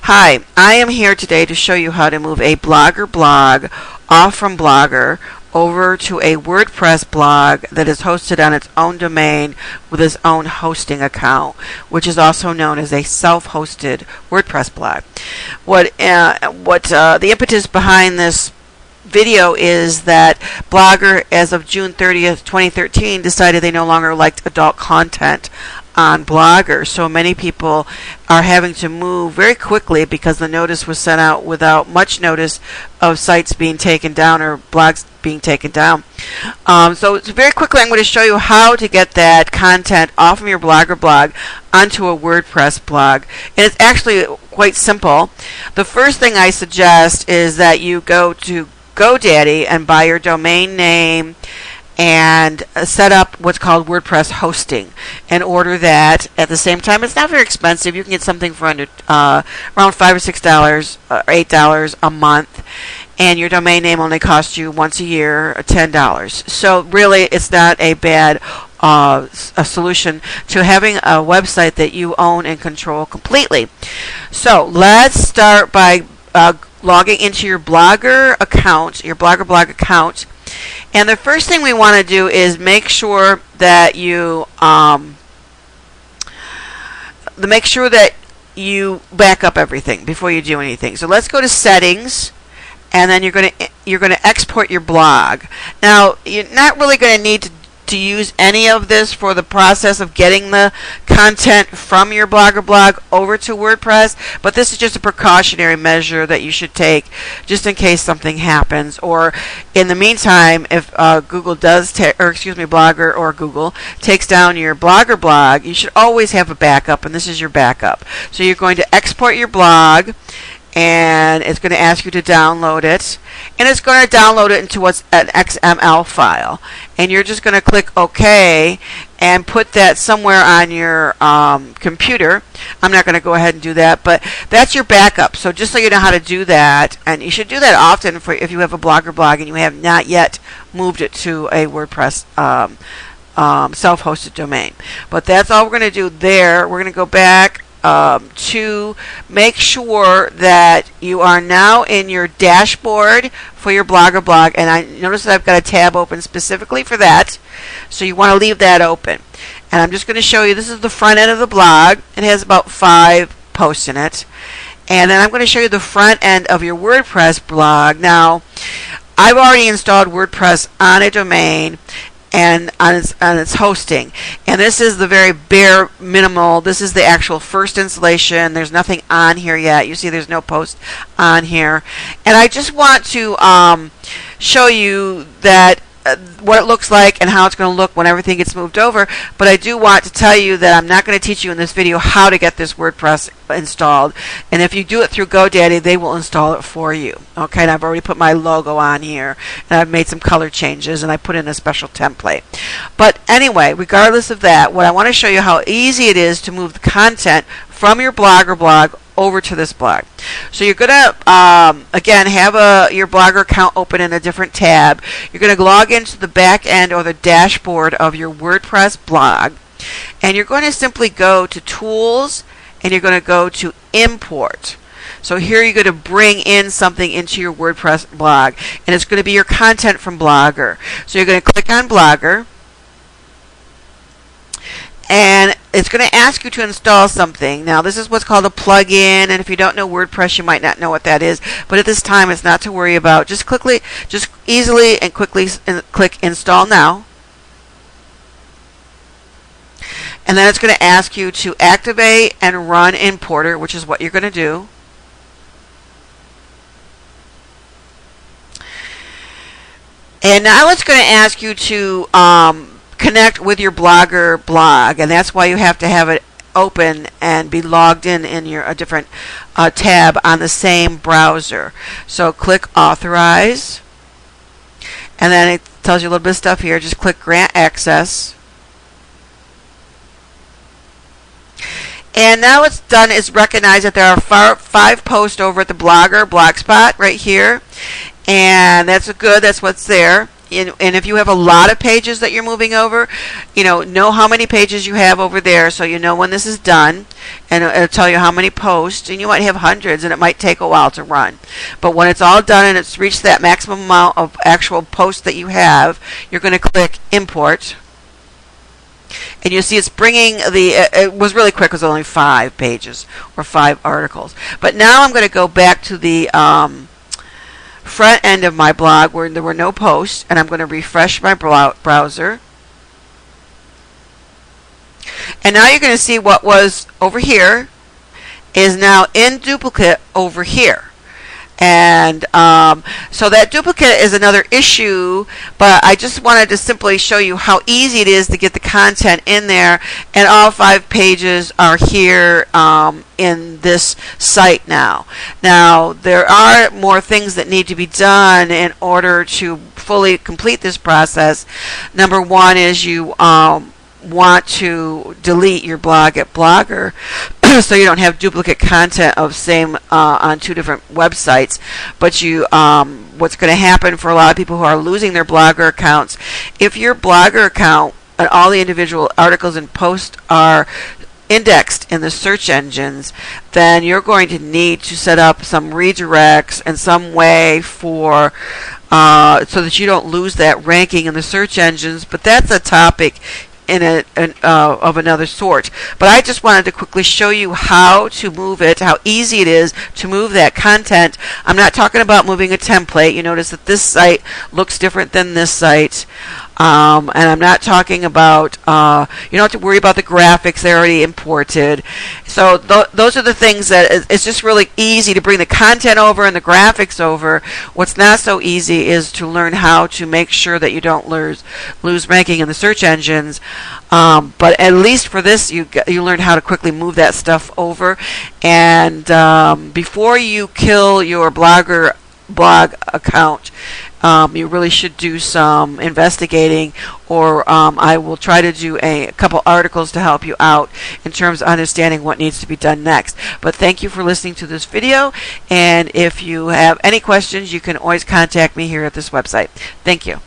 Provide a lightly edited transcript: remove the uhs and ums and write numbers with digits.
Hi, I am here today to show you how to move a Blogger blog off from Blogger over to a WordPress blog that is hosted on its own domain with its own hosting account, which is also known as a self-hosted WordPress blog. What the impetus behind this video is that Blogger, as of June 30th, 2013, decided they no longer liked adult content on Blogger. So many people are having to move very quickly because the notice was sent out without much notice of sites being taken down or blogs being taken down. So very quickly I'm going to show you how to get that content off of your Blogger blog onto a WordPress blog. And it's actually quite simple. The first thing I suggest is that you go to GoDaddy and buy your domain name and set up what's called WordPress hosting and order that. At the same time, it's not very expensive. You can get something for under around $5 or $6 or $8 a month, and your domain name only costs you once a year $10. So really, it's not a bad a solution to having a website that you own and control completely. So let's start by logging into your Blogger account, your Blogger blog account. And the first thing we want to do is make sure that you back up everything before you do anything. So let's go to settings, and then you're going to export your blog. Now, you're not really going to need to use any of this for the process of getting the content from your Blogger blog over to WordPress, but this is just a precautionary measure that you should take just in case something happens, or in the meantime, if Blogger or Google takes down your Blogger blog, you should always have a backup, and this is your backup. So you're going to export your blog, and it's going to ask you to download it, and it's going to download it into what's an XML file, and you're just going to click OK and put that somewhere on your computer. I'm not going to go ahead and do that, but that's your backup. So just so you know how to do that, and you should do that often if you have a Blogger blog and you have not yet moved it to a WordPress self-hosted domain. But that's all we're going to do there. We're going to go back to make sure that you are now in your dashboard for your Blogger blog, and I notice that I've got a tab open specifically for that, so you want to leave that open. And I'm just going to show you, this is the front end of the blog. It has about 5 posts in it, and then I'm going to show you the front end of your WordPress blog. Now, I've already installed WordPress on a domain and on its hosting, and this is the very bare minimal. This is the actual first installation. There's nothing on here yet. You see there's no post on here, and I just want to show you that what it looks like and how it's going to look when everything gets moved over. But I do want to tell you that I'm not going to teach you in this video how to get this WordPress installed, and if you do it through GoDaddy, they will install it for you. Okay, and I've already put my logo on here, and I've made some color changes, and I put in a special template. But anyway, regardless of that, what I want to show you how easy it is to move the content from your Blogger blog over to this blog. So you're going to again have your Blogger account open in a different tab. You're going to log into the back end or the dashboard of your WordPress blog, and you're going to simply go to Tools, and you're going to go to Import. So here you're going to bring in something into your WordPress blog, and it's going to be your content from Blogger. So you're going to click on Blogger, and it's going to ask you to install something. Now, this is what's called a plugin, and if you don't know WordPress, you might not know what that is, but at this time it's not to worry about. Just easily and quickly click Install Now, and then it's going to ask you to activate and run Importer, which is what you're going to do. And now it's going to ask you to connect with your Blogger blog, and that's why you have to have it open and be logged in a different tab on the same browser. So click Authorize, and then it tells you a little bit of stuff here. Just click Grant Access, and now what's done is recognize that there are 5 posts over at the Blogger blogspot right here, and that's good. That's what's there. and if you have a lot of pages that you're moving over, know how many pages you have over there, so you know when this is done, and it'll tell you how many posts, and you might have hundreds, and it might take a while to run. But when it's all done and it's reached that maximum amount of actual posts that you have, you're going to click import. And you see it's bringing it was really quick, it was only 5 pages or 5 articles. But now I'm going to go back to the front end of my blog where there were no posts, and I'm going to refresh my browser. And now you're going to see what was over here is now in duplicate over here. And so that duplicate is another issue, but I just wanted to simply show you how easy it is to get the content in there, and all 5 pages are here in this site now. Now, there are more things that need to be done in order to fully complete this process. Number 1 is you want to delete your blog at Blogger so you don't have duplicate content of same on 2 different websites. But what's going to happen for a lot of people who are losing their Blogger accounts, if your Blogger account and all the individual articles and posts are indexed in the search engines, then you're going to need to set up some redirects and some way for so that you don't lose that ranking in the search engines. But that's a topic of another sort. But I just wanted to quickly show you how to move it, how easy it is to move that content. I'm not talking about moving a template. You notice that this site looks different than this site. And I'm not talking about, you don't have to worry about the graphics, they're already imported. So those are the things that it's just really easy to bring the content over and the graphics over. What's not so easy is to learn how to make sure that you don't lose ranking in the search engines. But at least for this, you learn how to quickly move that stuff over. And before you kill your blog account, you really should do some investigating, or I will try to do a couple articles to help you out in terms of understanding what needs to be done next. But thank you for listening to this video, and if you have any questions, you can always contact me here at this website. Thank you.